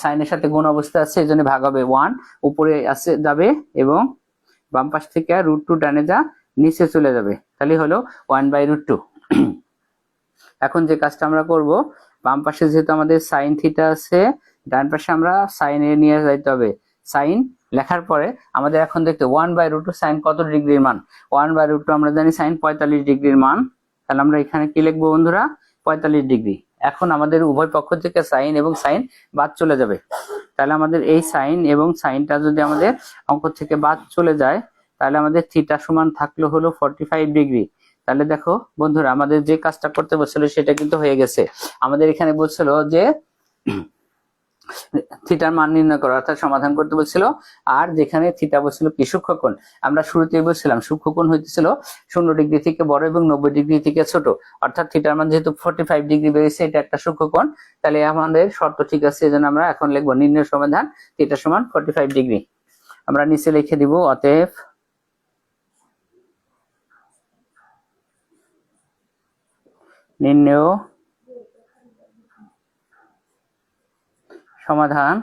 সাইনের সাথে গুণ অবস্থা আছে এই জন্য ভাগ হবে 1, উপরে আসে যাবে এবং বাম পাশ থেকে √2 ডানে যা নিচে চলে যাবে, তাহলে হলো 1/√2। এখন যে কাজটা আমরা করব, বাম পাশে যেহেতু আমাদের সাইন থিটা আছে ডান পাশে আমরা সাইন এ নিয়ে যাইতে হবে। সাইন লেখার পরে আমাদের এখন দেখতে 1/√2 সাইন কত ডিগ্রির মান, 1/√2 আমরা জানি সাইন 45 ডিগ্রির মান। তাহলে আমরা এখানে কি লিখবো বন্ধুরা 45 ডিগ্রি। এখন আমাদের উভয় পক্ষ থেকে সাইন এবং সাইন বাদ চলে যাবে। তাহলে আমাদের এই সাইন এবং সাইনটা যদি আমাদের অঙ্ক থেকে বাদ চলে যায়, তাহলে আমাদের থিটা সমান থাকলো হলো 45 ডিগ্রি। তাহলে দেখো বন্ধুরা, আমাদের যে কাজটা করতে বলছিল সেটা কিন্তু হয়ে গেছে। আমাদের এখানে বলছিল যে থিটার মান নির্ণয় করা, অর্থাৎ সমাধান করতে বলছিল। আর যেখানে থিটা বলছিল কি সূক্ষ্মকোণ, আমরা শুরুতেই বলছিলাম সূক্ষ্মকোণ হইতেছিল 0 ডিগ্রি থেকে বড় এবং 90 ডিগ্রি থেকে ছোট। অর্থাৎ থিটার মান যেহেতু 45 ডিগ্রি বেরিয়েছে, এটা একটা সূক্ষ্মকোণ। তাহলে আমাদের শর্ত ঠিক আছে, এজন্য আমরা এখন লিখবো নির্ণয় সমাধান থিটা সমান 45 ডিগ্রি। আমরা নিচে লিখে দিব অতএব নির্ণয় সমাধান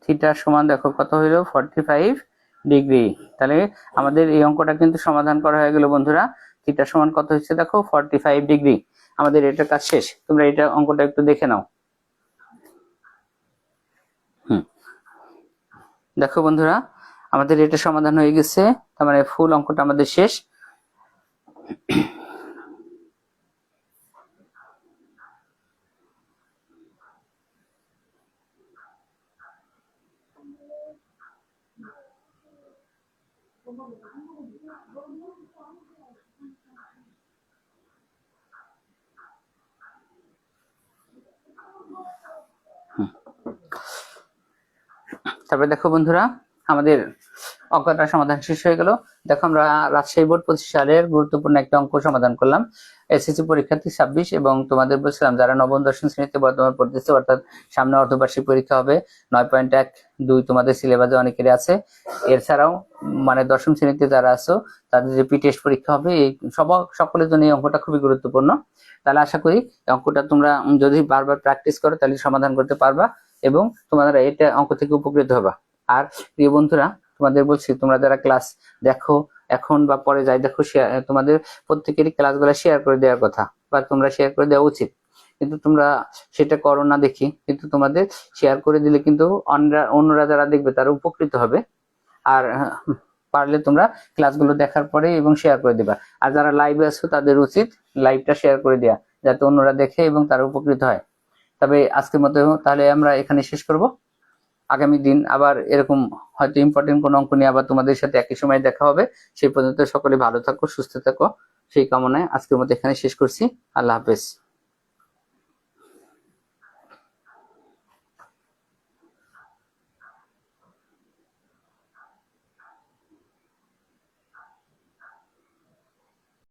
থিটা সমান, দেখো কত হইলো 45 ডিগ্রি। তাহলে আমাদের এই অঙ্কটা কিন্তু সমাধান করা হয়ে গেল বন্ধুরা। থিটা সমান কত হচ্ছে দেখো 45 ডিগ্রি। আমাদের এটার কাজ শেষ। তোমরা এটা অঙ্কটা একটু দেখে নাও। দেখো বন্ধুরা, আমাদের এটা সমাধান হয়ে গেছে, তার মানে ফুল অঙ্কটা আমাদের শেষ। তারপরে দেখো বন্ধুরা, আমাদের অঙ্কটা সমাধান শেষ হয়ে গেল। দেখো আমরা রাজশাহী বোর্ড 25 সালের গুরুত্বপূর্ণ একটা অঙ্ক সমাধান করলাম। এসএসসি পরীক্ষার্থী 26 এবং তোমাদের বলছিলাম যারা নবম দশম শ্রেণীতে বর্তমান পড়তেছে, অর্থাৎ সামনে অর্ধবার্ষিক পরীক্ষা হবে। 9.12 তোমাদের সিলেবাসে অনেকেরই আছে। এছাড়াও মানে দশম শ্রেণীতে যারা আছো তাদের যে টেস্ট পরীক্ষা হবে, এই সকলের জন্য এই অঙ্কটা খুবই গুরুত্বপূর্ণ। তাহলে আশা করি অঙ্কটা তোমরা যদি বারবার প্র্যাকটিস করো তাহলে সমাধান করতে পারবা এবং তোমরা এটা অঙ্ক থেকে উপকৃত হবা। আর প্রিয় বন্ধুরা, তোমাদের বলছি তোমরা যারা ক্লাস দেখো এখন বা পরে যাই দেখো, তোমাদের প্রত্যেকেরই ক্লাসগুলো শেয়ার করে দেওয়ার কথা, বা তোমরা শেয়ার করে দেওয়া উচিত। কিন্তু তোমরা সেটা করো না দেখি, কিন্তু তোমাদের শেয়ার করে দিলে কিন্তু অন্যরা যারা দেখবে তারা উপকৃত হবে। আর পারলে তোমরা ক্লাসগুলো দেখার পরে এবং শেয়ার করে দিবা। আর যারা লাইভে আছো তাদের উচিত লাইভটা শেয়ার করে দেওয়া, যাতে অন্যরা দেখে এবং তারা উপকৃত হয়। তবে আজকের মতো তাহলে আমরা এখানে শেষ করব। আগামী দিন আবার এরকম হয়তো ইম্পর্টেন্ট কোনো অঙ্ক নিয়ে আবার তোমাদের সাথে একই সময় দেখা হবে। সেই পর্যন্ত সকলে ভালো থাকো, সুস্থ থাকো, সেই কামনায় আজকের মতো এখানে শেষ করছি। আল্লাহ হাফেজ।